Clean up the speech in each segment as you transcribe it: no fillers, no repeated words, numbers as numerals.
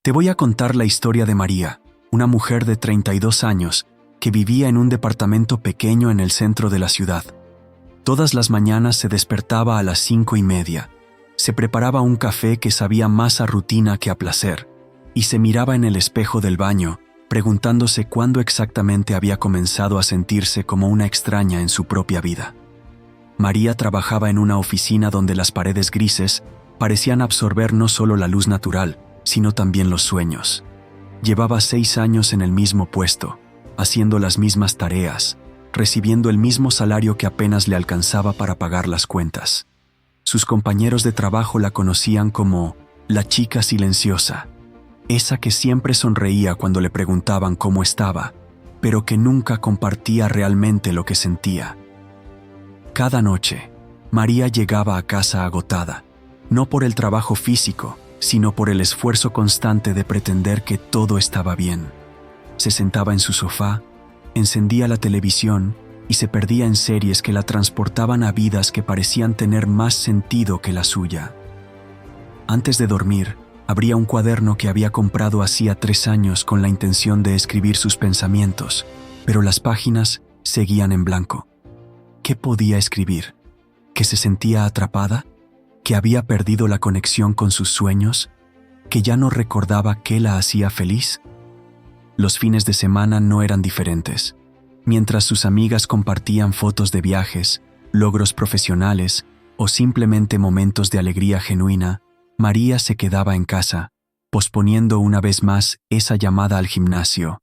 Te voy a contar la historia de María, una mujer de 32 años que vivía en un departamento pequeño en el centro de la ciudad. Todas las mañanas se despertaba a las 5:30, se preparaba un café que sabía más a rutina que a placer, y se miraba en el espejo del baño, preguntándose cuándo exactamente había comenzado a sentirse como una extraña en su propia vida. María trabajaba en una oficina donde las paredes grises parecían absorber no solo la luz natural, sino también los sueños. Llevaba 6 años en el mismo puesto, haciendo las mismas tareas, recibiendo el mismo salario que apenas le alcanzaba para pagar las cuentas. Sus compañeros de trabajo la conocían como la chica silenciosa, esa que siempre sonreía cuando le preguntaban cómo estaba, pero que nunca compartía realmente lo que sentía. Cada noche, María llegaba a casa agotada, no por el trabajo físico, sino por el esfuerzo constante de pretender que todo estaba bien. Se sentaba en su sofá, encendía la televisión y se perdía en series que la transportaban a vidas que parecían tener más sentido que la suya. Antes de dormir, abría un cuaderno que había comprado hacía 3 años con la intención de escribir sus pensamientos, pero las páginas seguían en blanco. ¿Qué podía escribir? ¿Que se sentía atrapada? ¿Que había perdido la conexión con sus sueños? ¿Que ya no recordaba qué la hacía feliz? Los fines de semana no eran diferentes. Mientras sus amigas compartían fotos de viajes, logros profesionales o simplemente momentos de alegría genuina, María se quedaba en casa, posponiendo una vez más esa llamada al gimnasio,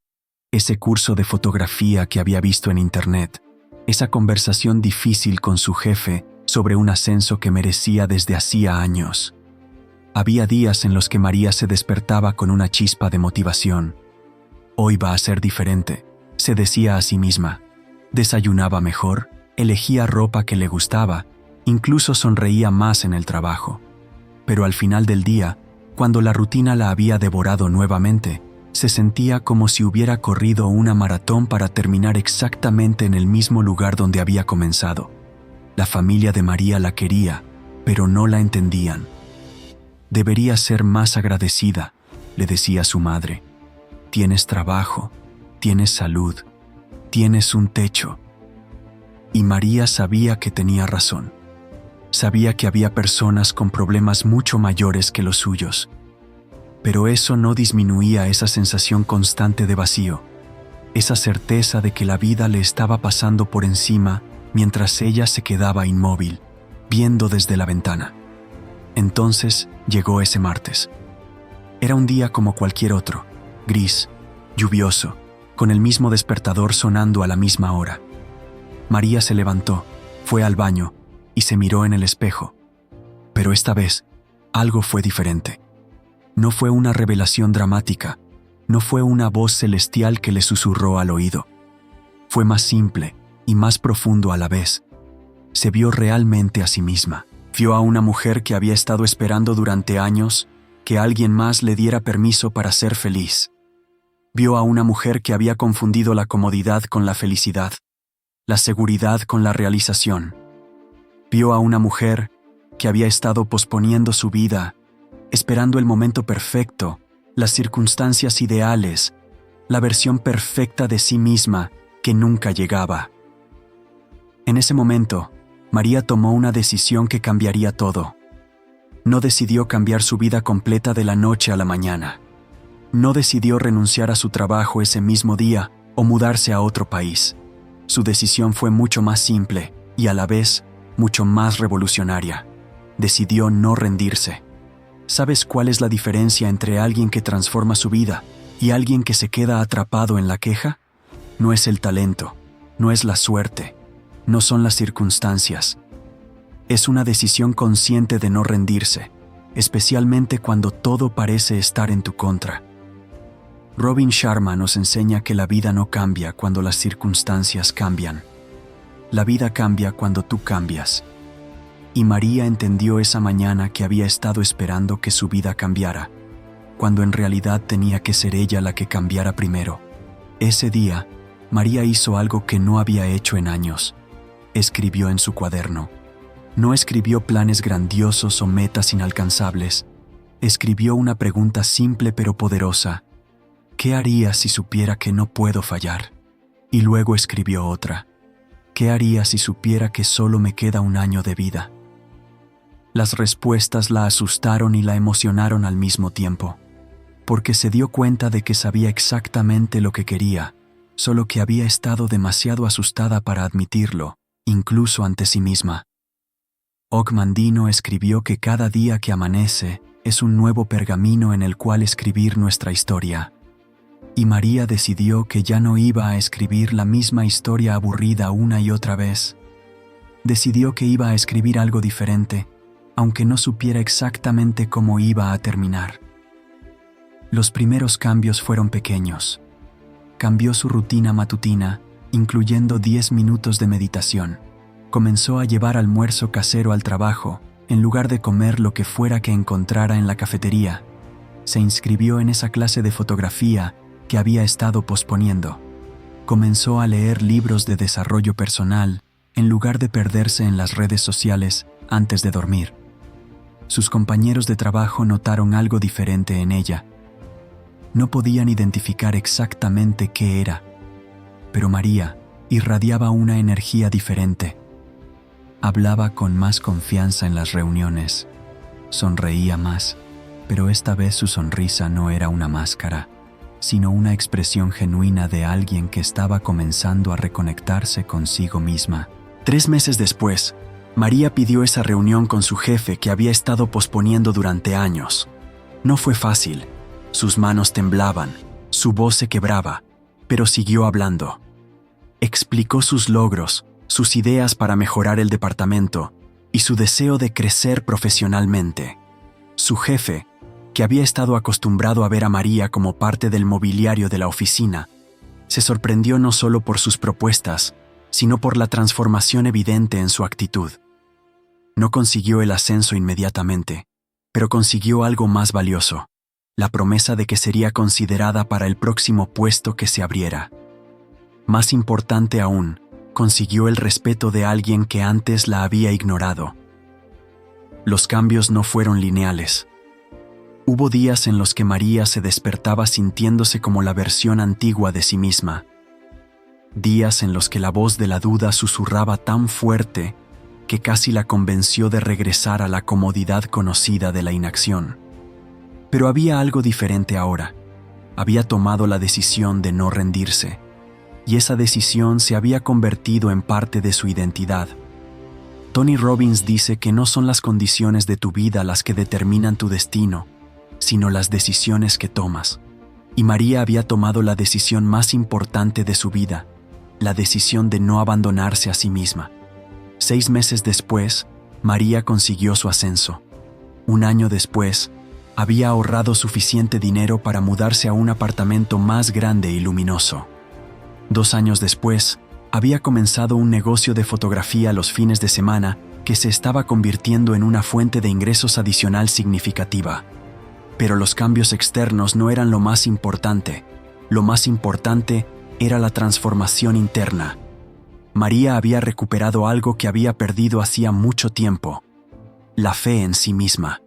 ese curso de fotografía que había visto en internet, esa conversación difícil con su jefe sobre un ascenso que merecía desde hacía años. Había días en los que María se despertaba con una chispa de motivación. Hoy va a ser diferente, se decía a sí misma. Desayunaba mejor, elegía ropa que le gustaba, incluso sonreía más en el trabajo. Pero al final del día, cuando la rutina la había devorado nuevamente, se sentía como si hubiera corrido una maratón para terminar exactamente en el mismo lugar donde había comenzado. La familia de María la quería, pero no la entendían. Deberías ser más agradecida, le decía su madre. Tienes trabajo, tienes salud, tienes un techo. Y María sabía que tenía razón. Sabía que había personas con problemas mucho mayores que los suyos. Pero eso no disminuía esa sensación constante de vacío, esa certeza de que la vida le estaba pasando por encima mientras ella se quedaba inmóvil, viendo desde la ventana. Entonces llegó ese martes. Era un día como cualquier otro, gris, lluvioso, con el mismo despertador sonando a la misma hora. María se levantó, fue al baño y se miró en el espejo. Pero esta vez, algo fue diferente. No fue una revelación dramática, no fue una voz celestial que le susurró al oído. Fue más simple y más profundo a la vez. Se vio realmente a sí misma. Vio a una mujer que había estado esperando durante años que alguien más le diera permiso para ser feliz. Vio a una mujer que había confundido la comodidad con la felicidad, la seguridad con la realización. Vio a una mujer que había estado posponiendo su vida, esperando el momento perfecto, las circunstancias ideales, la versión perfecta de sí misma que nunca llegaba. En ese momento, María tomó una decisión que cambiaría todo. No decidió cambiar su vida completa de la noche a la mañana. No decidió renunciar a su trabajo ese mismo día o mudarse a otro país. Su decisión fue mucho más simple y a la vez mucho más revolucionaria. Decidió no rendirse. ¿Sabes cuál es la diferencia entre alguien que transforma su vida y alguien que se queda atrapado en la queja? No es el talento, no es la suerte, no son las circunstancias. Es una decisión consciente de no rendirse, especialmente cuando todo parece estar en tu contra. Robin Sharma nos enseña que la vida no cambia cuando las circunstancias cambian. La vida cambia cuando tú cambias. Y María entendió esa mañana que había estado esperando que su vida cambiara, cuando en realidad tenía que ser ella la que cambiara primero. Ese día, María hizo algo que no había hecho en años. Escribió en su cuaderno. No escribió planes grandiosos o metas inalcanzables. escribió una pregunta simple pero poderosa. ¿Qué haría si supiera que no puedo fallar? Y luego escribió otra. ¿Qué haría si supiera que solo me queda un año de vida? Las respuestas la asustaron y la emocionaron al mismo tiempo, porque se dio cuenta de que sabía exactamente lo que quería, solo que había estado demasiado asustada para admitirlo, incluso ante sí misma. Og Mandino escribió que cada día que amanece es un nuevo pergamino en el cual escribir nuestra historia. Y María decidió que ya no iba a escribir la misma historia aburrida una y otra vez. Decidió que iba a escribir algo diferente, aunque no supiera exactamente cómo iba a terminar. Los primeros cambios fueron pequeños. Cambió su rutina matutina, incluyendo 10 minutos de meditación. Comenzó a llevar almuerzo casero al trabajo, en lugar de comer lo que fuera que encontrara en la cafetería. Se inscribió en esa clase de fotografía que había estado posponiendo. Comenzó a leer libros de desarrollo personal, en lugar de perderse en las redes sociales antes de dormir. Sus compañeros de trabajo notaron algo diferente en ella. No podían identificar exactamente qué era, pero María irradiaba una energía diferente. Hablaba con más confianza en las reuniones, sonreía más, pero esta vez su sonrisa no era una máscara, sino una expresión genuina de alguien que estaba comenzando a reconectarse consigo misma. 3 meses después, María pidió esa reunión con su jefe que había estado posponiendo durante años. No fue fácil. Sus manos temblaban, su voz se quebraba, pero siguió hablando. Explicó sus logros, sus ideas para mejorar el departamento y su deseo de crecer profesionalmente. Su jefe, que había estado acostumbrado a ver a María como parte del mobiliario de la oficina, se sorprendió no solo por sus propuestas, sino por la transformación evidente en su actitud. No consiguió el ascenso inmediatamente, pero consiguió algo más valioso: la promesa de que sería considerada para el próximo puesto que se abriera. Más importante aún, consiguió el respeto de alguien que antes la había ignorado. Los cambios no fueron lineales. Hubo días en los que María se despertaba sintiéndose como la versión antigua de sí misma. Días en los que la voz de la duda susurraba tan fuerte que casi la convenció de regresar a la comodidad conocida de la inacción. Pero había algo diferente ahora. Había tomado la decisión de no rendirse, y esa decisión se había convertido en parte de su identidad. Tony Robbins dice que no son las condiciones de tu vida las que determinan tu destino, sino las decisiones que tomas. Y María había tomado la decisión más importante de su vida, la decisión de no abandonarse a sí misma. 6 meses después, María consiguió su ascenso. 1 año después, había ahorrado suficiente dinero para mudarse a un apartamento más grande y luminoso. 2 años después, había comenzado un negocio de fotografía los fines de semana que se estaba convirtiendo en una fuente de ingresos adicional significativa. Pero los cambios externos no eran lo más importante. Lo más importante era la transformación interna. María había recuperado algo que había perdido hacía mucho tiempo: la fe en sí misma.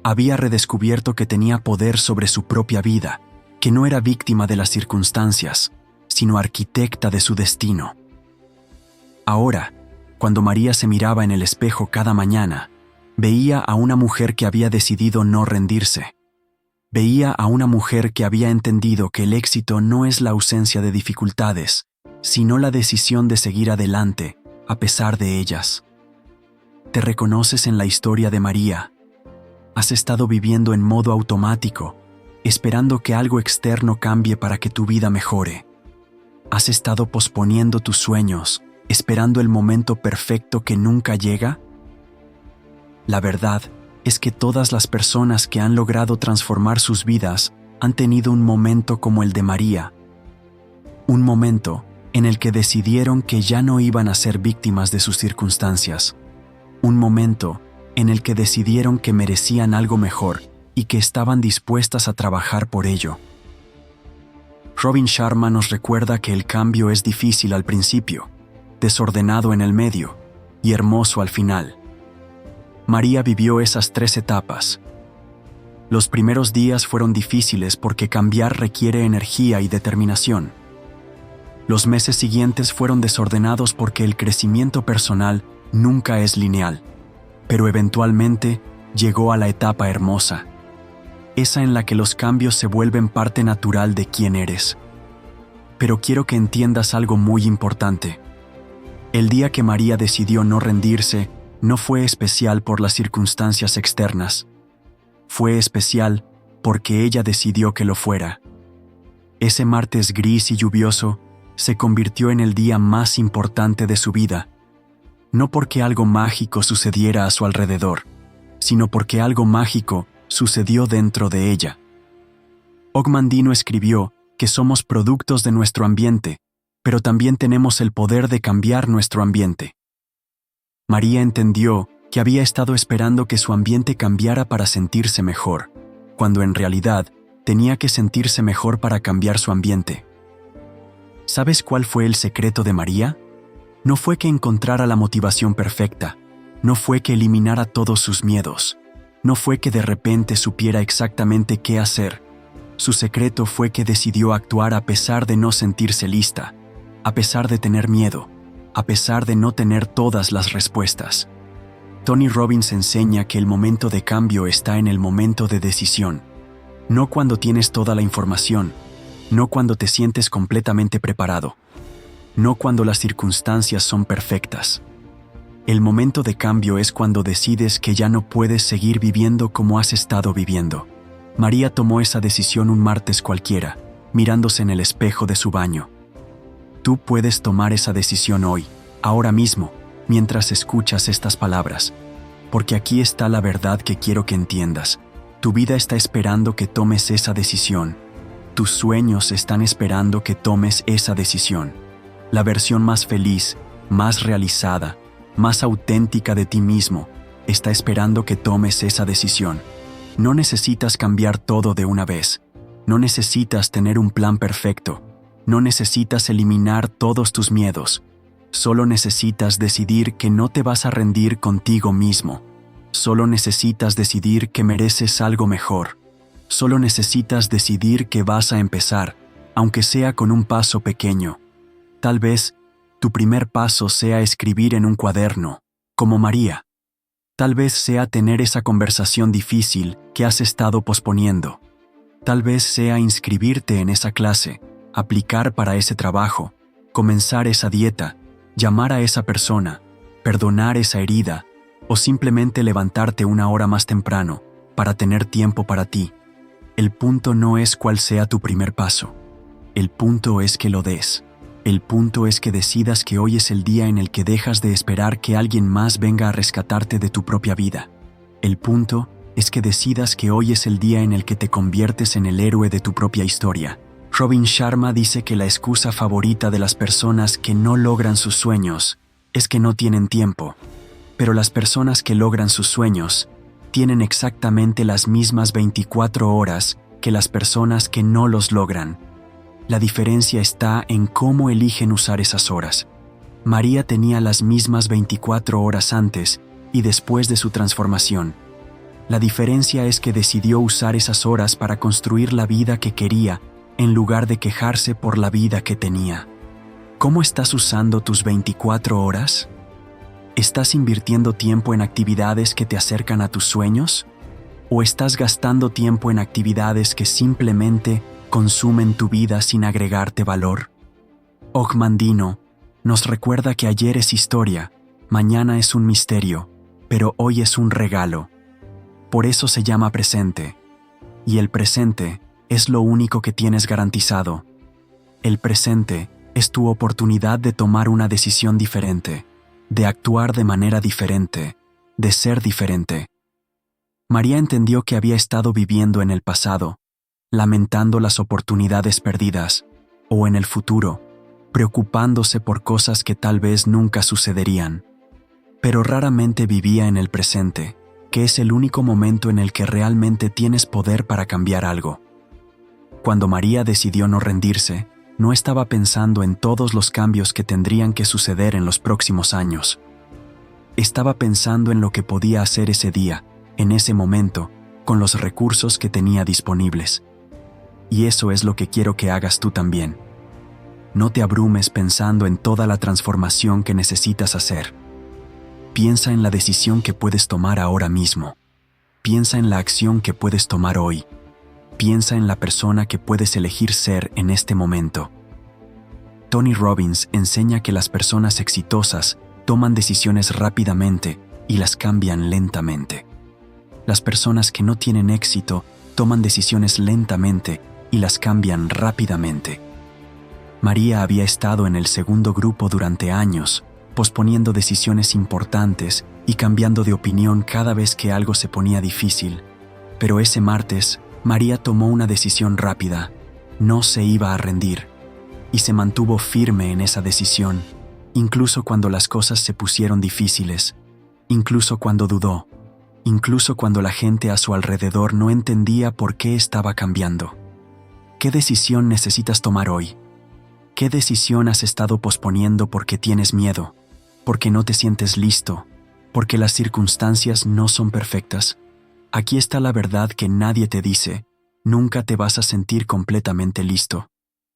Había redescubierto que tenía poder sobre su propia vida, que no era víctima de las circunstancias, sino arquitecta de su destino. Ahora, cuando María se miraba en el espejo cada mañana, veía a una mujer que había decidido no rendirse. Veía a una mujer que había entendido que el éxito no es la ausencia de dificultades, sino la decisión de seguir adelante a pesar de ellas. ¿Te reconoces en la historia de María? Has estado viviendo en modo automático, esperando que algo externo cambie para que tu vida mejore. ¿Has estado posponiendo tus sueños, esperando el momento perfecto que nunca llega? La verdad es que todas las personas que han logrado transformar sus vidas han tenido un momento como el de María. Un momento en el que decidieron que ya no iban a ser víctimas de sus circunstancias. Un momento en el que decidieron que merecían algo mejor y que estaban dispuestas a trabajar por ello. Robin Sharma nos recuerda que el cambio es difícil al principio, desordenado en el medio y hermoso al final. María vivió esas 3 etapas. Los primeros días fueron difíciles porque cambiar requiere energía y determinación. Los meses siguientes fueron desordenados porque el crecimiento personal nunca es lineal, pero eventualmente llegó a la etapa hermosa, esa en la que los cambios se vuelven parte natural de quién eres. Pero quiero que entiendas algo muy importante. El día que María decidió no rendirse no fue especial por las circunstancias externas. Fue especial porque ella decidió que lo fuera. Ese martes gris y lluvioso se convirtió en el día más importante de su vida, no porque algo mágico sucediera a su alrededor, sino porque algo mágico sucedió dentro de ella. Og Mandino escribió que somos productos de nuestro ambiente, pero también tenemos el poder de cambiar nuestro ambiente. María entendió que había estado esperando que su ambiente cambiara para sentirse mejor, cuando en realidad tenía que sentirse mejor para cambiar su ambiente. ¿Sabes cuál fue el secreto de María? No fue que encontrara la motivación perfecta, no fue que eliminara todos sus miedos, no fue que de repente supiera exactamente qué hacer. Su secreto fue que decidió actuar a pesar de no sentirse lista, a pesar de tener miedo, a pesar de no tener todas las respuestas. Tony Robbins enseña que el momento de cambio está en el momento de decisión, no cuando tienes toda la información, no cuando te sientes completamente preparado, no cuando las circunstancias son perfectas. El momento de cambio es cuando decides que ya no puedes seguir viviendo como has estado viviendo. María tomó esa decisión un martes cualquiera, mirándose en el espejo de su baño. Tú puedes tomar esa decisión hoy, ahora mismo, mientras escuchas estas palabras, porque aquí está la verdad que quiero que entiendas. Tu vida está esperando que tomes esa decisión. Tus sueños están esperando que tomes esa decisión. La versión más feliz, más realizada, más auténtica de ti mismo, está esperando que tomes esa decisión. No necesitas cambiar todo de una vez. No necesitas tener un plan perfecto. No necesitas eliminar todos tus miedos. Solo necesitas decidir que no te vas a rendir contigo mismo. Solo necesitas decidir que mereces algo mejor. Solo necesitas decidir que vas a empezar, aunque sea con un paso pequeño. Tal vez tu primer paso sea escribir en un cuaderno, como María. Tal vez sea tener esa conversación difícil que has estado posponiendo. Tal vez sea inscribirte en esa clase, aplicar para ese trabajo, comenzar esa dieta, llamar a esa persona, perdonar esa herida, o simplemente levantarte una hora más temprano para tener tiempo para ti. El punto no es cuál sea tu primer paso. El punto es que lo des. El punto es que decidas que hoy es el día en el que dejas de esperar que alguien más venga a rescatarte de tu propia vida. El punto es que decidas que hoy es el día en el que te conviertes en el héroe de tu propia historia. Robin Sharma dice que la excusa favorita de las personas que no logran sus sueños es que no tienen tiempo. Pero las personas que logran sus sueños tienen exactamente las mismas 24 horas que las personas que no los logran. La diferencia está en cómo eligen usar esas horas. María tenía las mismas 24 horas antes y después de su transformación. La diferencia es que decidió usar esas horas para construir la vida que quería en lugar de quejarse por la vida que tenía. ¿Cómo estás usando tus 24 horas? ¿Estás invirtiendo tiempo en actividades que te acercan a tus sueños? ¿O estás gastando tiempo en actividades que simplemente consumen tu vida sin agregarte valor? Og Mandino nos recuerda que ayer es historia, mañana es un misterio, pero hoy es un regalo. Por eso se llama presente. Y el presente es lo único que tienes garantizado. El presente es tu oportunidad de tomar una decisión diferente, de actuar de manera diferente, de ser diferente. María entendió que había estado viviendo en el pasado, lamentando las oportunidades perdidas, o en el futuro, preocupándose por cosas que tal vez nunca sucederían. Pero raramente vivía en el presente, que es el único momento en el que realmente tienes poder para cambiar algo. Cuando María decidió no rendirse, no estaba pensando en todos los cambios que tendrían que suceder en los próximos años. Estaba pensando en lo que podía hacer ese día, en ese momento, con los recursos que tenía disponibles. Y eso es lo que quiero que hagas tú también. No te abrumes pensando en toda la transformación que necesitas hacer. Piensa en la decisión que puedes tomar ahora mismo. Piensa en la acción que puedes tomar hoy. Piensa en la persona que puedes elegir ser en este momento. Tony Robbins enseña que las personas exitosas toman decisiones rápidamente y las cambian lentamente. Las personas que no tienen éxito toman decisiones lentamente y las cambian rápidamente. María había estado en el segundo grupo durante años, posponiendo decisiones importantes y cambiando de opinión cada vez que algo se ponía difícil. Pero ese martes, María tomó una decisión rápida. No se iba a rendir. Y se mantuvo firme en esa decisión, incluso cuando las cosas se pusieron difíciles, incluso cuando dudó, incluso cuando la gente a su alrededor no entendía por qué estaba cambiando. ¿Qué decisión necesitas tomar hoy? ¿Qué decisión has estado posponiendo porque tienes miedo, porque no te sientes listo, porque las circunstancias no son perfectas? Aquí está la verdad que nadie te dice: nunca te vas a sentir completamente listo.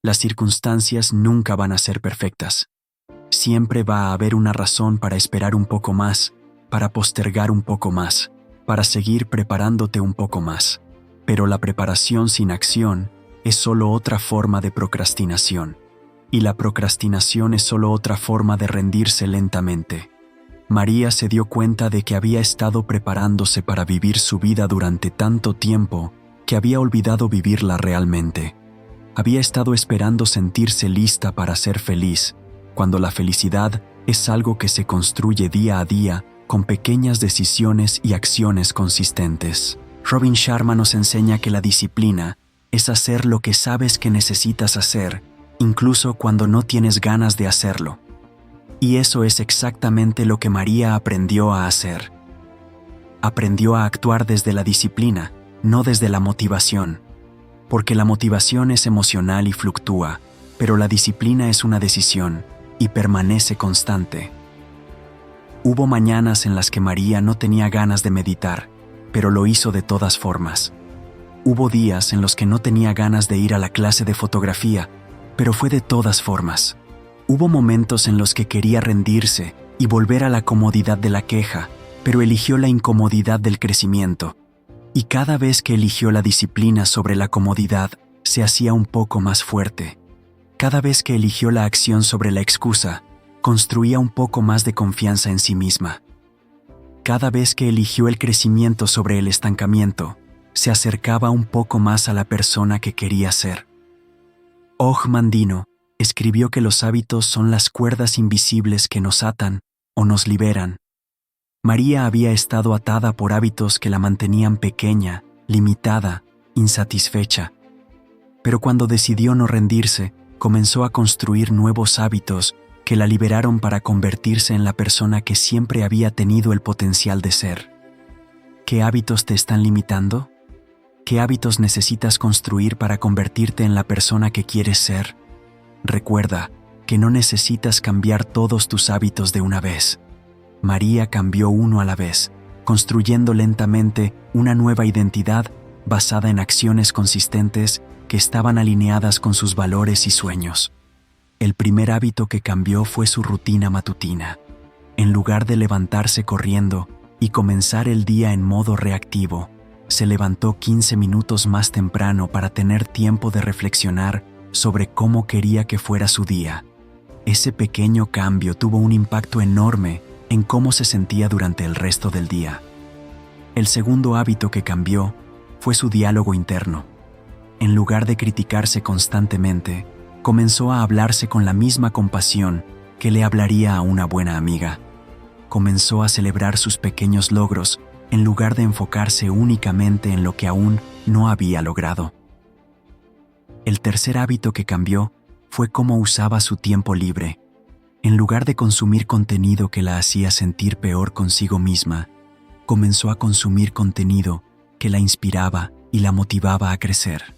Las circunstancias nunca van a ser perfectas. Siempre va a haber una razón para esperar un poco más, para postergar un poco más, para seguir preparándote un poco más. Pero la preparación sin acción es solo otra forma de procrastinación. Y la procrastinación es solo otra forma de rendirse lentamente. María se dio cuenta de que había estado preparándose para vivir su vida durante tanto tiempo que había olvidado vivirla realmente. Había estado esperando sentirse lista para ser feliz, cuando la felicidad es algo que se construye día a día con pequeñas decisiones y acciones consistentes. Robin Sharma nos enseña que la disciplina es hacer lo que sabes que necesitas hacer, incluso cuando no tienes ganas de hacerlo. Y eso es exactamente lo que María aprendió a hacer. Aprendió a actuar desde la disciplina, no desde la motivación. Porque la motivación es emocional y fluctúa, pero la disciplina es una decisión y permanece constante. Hubo mañanas en las que María no tenía ganas de meditar, pero lo hizo de todas formas. Hubo días en los que no tenía ganas de ir a la clase de fotografía, pero fue de todas formas. Hubo momentos en los que quería rendirse y volver a la comodidad de la queja, pero eligió la incomodidad del crecimiento. Y cada vez que eligió la disciplina sobre la comodidad, se hacía un poco más fuerte. Cada vez que eligió la acción sobre la excusa, construía un poco más de confianza en sí misma. Cada vez que eligió el crecimiento sobre el estancamiento, se acercaba un poco más a la persona que quería ser. Og Mandino escribió que los hábitos son las cuerdas invisibles que nos atan o nos liberan. María había estado atada por hábitos que la mantenían pequeña, limitada, insatisfecha. Pero cuando decidió no rendirse, comenzó a construir nuevos hábitos que la liberaron para convertirse en la persona que siempre había tenido el potencial de ser. ¿Qué hábitos te están limitando? ¿Qué hábitos necesitas construir para convertirte en la persona que quieres ser? Recuerda que no necesitas cambiar todos tus hábitos de una vez. María cambió uno a la vez, construyendo lentamente una nueva identidad basada en acciones consistentes que estaban alineadas con sus valores y sueños. El primer hábito que cambió fue su rutina matutina. En lugar de levantarse corriendo y comenzar el día en modo reactivo, se levantó 15 minutos más temprano para tener tiempo de reflexionar sobre cómo quería que fuera su día. Ese pequeño cambio tuvo un impacto enorme en cómo se sentía durante el resto del día. El segundo hábito que cambió fue su diálogo interno. En lugar de criticarse constantemente, comenzó a hablarse con la misma compasión que le hablaría a una buena amiga. Comenzó a celebrar sus pequeños logros en lugar de enfocarse únicamente en lo que aún no había logrado. El tercer hábito que cambió fue cómo usaba su tiempo libre. En lugar de consumir contenido que la hacía sentir peor consigo misma, comenzó a consumir contenido que la inspiraba y la motivaba a crecer.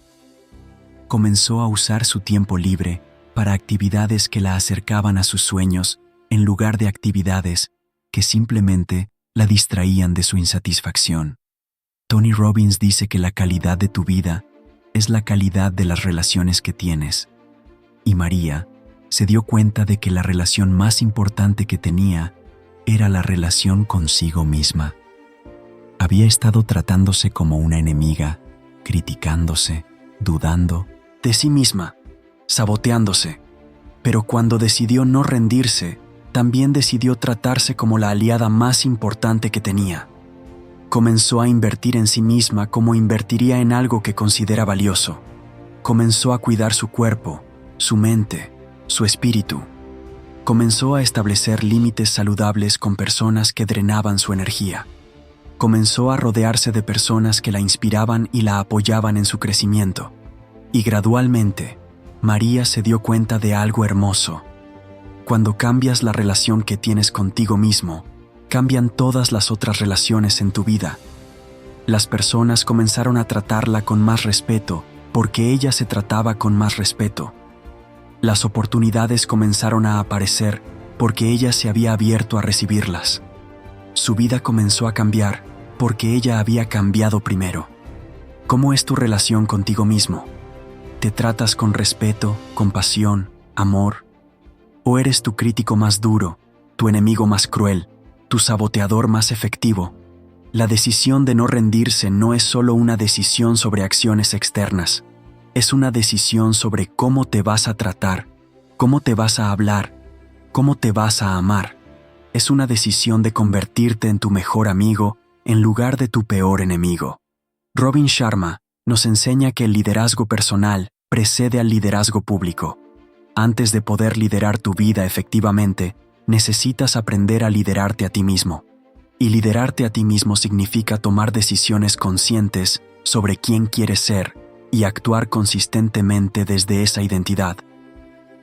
Comenzó a usar su tiempo libre para actividades que la acercaban a sus sueños en lugar de actividades que simplemente la distraían de su insatisfacción. Tony Robbins dice que la calidad de tu vida es la calidad de las relaciones que tienes. Y María se dio cuenta de que la relación más importante que tenía era la relación consigo misma. Había estado tratándose como una enemiga, criticándose, dudando de sí misma, saboteándose. Pero cuando decidió no rendirse, también decidió tratarse como la aliada más importante que tenía. Comenzó a invertir en sí misma como invertiría en algo que considera valioso. Comenzó a cuidar su cuerpo, su mente, su espíritu. Comenzó a establecer límites saludables con personas que drenaban su energía. Comenzó a rodearse de personas que la inspiraban y la apoyaban en su crecimiento. Y gradualmente, María se dio cuenta de algo hermoso. Cuando cambias la relación que tienes contigo mismo, cambian todas las otras relaciones en tu vida. Las personas comenzaron a tratarla con más respeto porque ella se trataba con más respeto. Las oportunidades comenzaron a aparecer porque ella se había abierto a recibirlas. Su vida comenzó a cambiar porque ella había cambiado primero. ¿Cómo es tu relación contigo mismo? ¿Te tratas con respeto, compasión, amor? ¿O eres tu crítico más duro, tu enemigo más cruel, tu saboteador más efectivo? La decisión de no rendirse no es solo una decisión sobre acciones externas. Es una decisión sobre cómo te vas a tratar, cómo te vas a hablar, cómo te vas a amar. Es una decisión de convertirte en tu mejor amigo en lugar de tu peor enemigo. Robin Sharma nos enseña que el liderazgo personal precede al liderazgo público. Antes de poder liderar tu vida efectivamente, necesitas aprender a liderarte a ti mismo. Y liderarte a ti mismo significa tomar decisiones conscientes sobre quién quieres ser y actuar consistentemente desde esa identidad.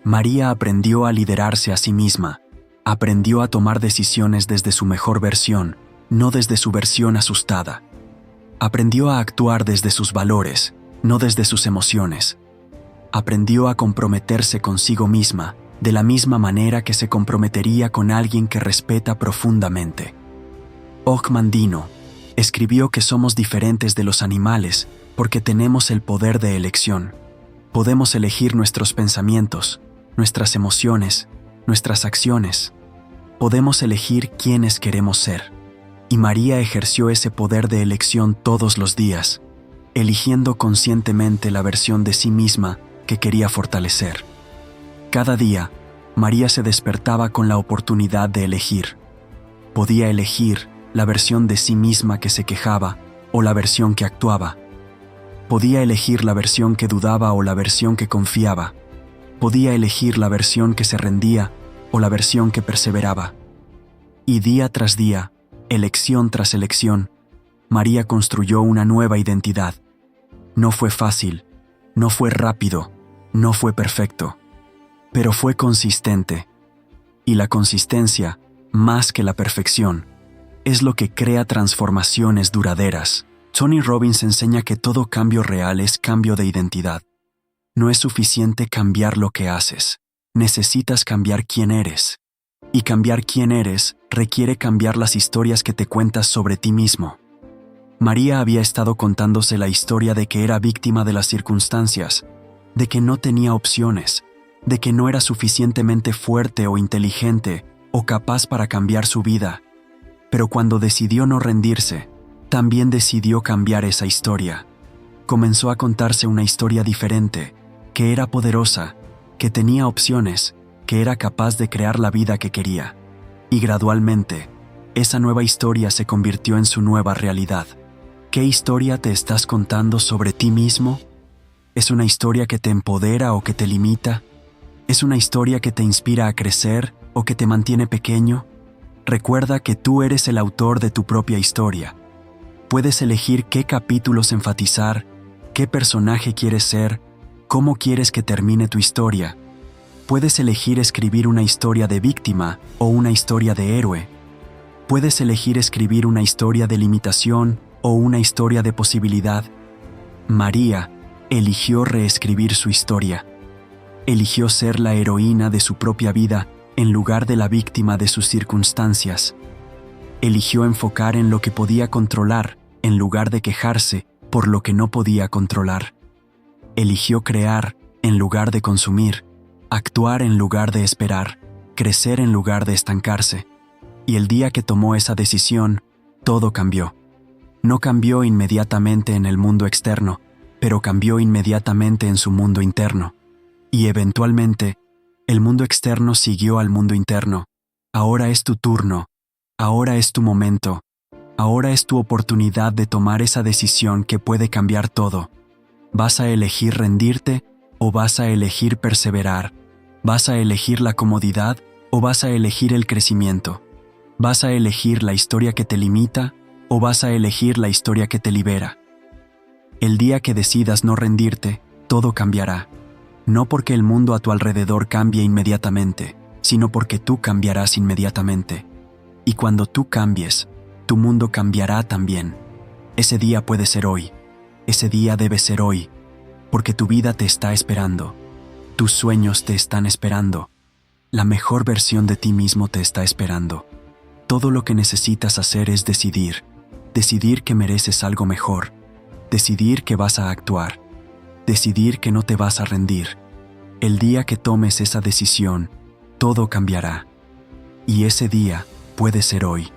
María aprendió a liderarse a sí misma, aprendió a tomar decisiones desde su mejor versión, no desde su versión asustada. Aprendió a actuar desde sus valores, no desde sus emociones. Aprendió a comprometerse consigo misma de la misma manera que se comprometería con alguien que respeta profundamente. Og Mandino escribió que somos diferentes de los animales porque tenemos el poder de elección. Podemos elegir nuestros pensamientos, nuestras emociones, nuestras acciones. Podemos elegir quiénes queremos ser. Y María ejerció ese poder de elección todos los días, eligiendo conscientemente la versión de sí misma que quería fortalecer. Cada día, María se despertaba con la oportunidad de elegir. Podía elegir la versión de sí misma que se quejaba o la versión que actuaba. Podía elegir la versión que dudaba o la versión que confiaba. Podía elegir la versión que se rendía o la versión que perseveraba. Y día tras día, elección tras elección, María construyó una nueva identidad. No fue fácil, no fue rápido, no fue perfecto, pero fue consistente. Y la consistencia, más que la perfección, es lo que crea transformaciones duraderas. Tony Robbins enseña que todo cambio real es cambio de identidad. No es suficiente cambiar lo que haces, necesitas cambiar quién eres. Y cambiar quién eres requiere cambiar las historias que te cuentas sobre ti mismo. María había estado contándose la historia de que era víctima de las circunstancias, de que no tenía opciones, de que no era suficientemente fuerte o inteligente o capaz para cambiar su vida. Pero cuando decidió no rendirse, también decidió cambiar esa historia. Comenzó a contarse una historia diferente, que era poderosa, que tenía opciones, que era capaz de crear la vida que quería. Y gradualmente, esa nueva historia se convirtió en su nueva realidad. ¿Qué historia te estás contando sobre ti mismo? ¿Es una historia que te empodera o que te limita? ¿Es una historia que te inspira a crecer o que te mantiene pequeño? Recuerda que tú eres el autor de tu propia historia. Puedes elegir qué capítulos enfatizar, qué personaje quieres ser, cómo quieres que termine tu historia. Puedes elegir escribir una historia de víctima o una historia de héroe. Puedes elegir escribir una historia de limitación o una historia de posibilidad. María eligió reescribir su historia. Eligió ser la heroína de su propia vida en lugar de la víctima de sus circunstancias. Eligió enfocar en lo que podía controlar en lugar de quejarse por lo que no podía controlar. Eligió crear en lugar de consumir, actuar en lugar de esperar, crecer en lugar de estancarse. Y el día que tomó esa decisión, todo cambió. No cambió inmediatamente en el mundo externo, pero cambió inmediatamente en su mundo interno. Y eventualmente, el mundo externo siguió al mundo interno. Ahora es tu turno, ahora es tu momento, ahora es tu oportunidad de tomar esa decisión que puede cambiar todo. ¿Vas a elegir rendirte o vas a elegir perseverar? ¿Vas a elegir la comodidad o vas a elegir el crecimiento? ¿Vas a elegir la historia que te limita o vas a elegir la historia que te libera? El día que decidas no rendirte, todo cambiará. No porque el mundo a tu alrededor cambie inmediatamente, sino porque tú cambiarás inmediatamente. Y cuando tú cambies, tu mundo cambiará también. Ese día puede ser hoy. Ese día debe ser hoy, porque tu vida te está esperando. Tus sueños te están esperando. La mejor versión de ti mismo te está esperando. Todo lo que necesitas hacer es decidir. Decidir que mereces algo mejor. Decidir que vas a actuar. Decidir que no te vas a rendir. El día que tomes esa decisión, todo cambiará. Y ese día puede ser hoy.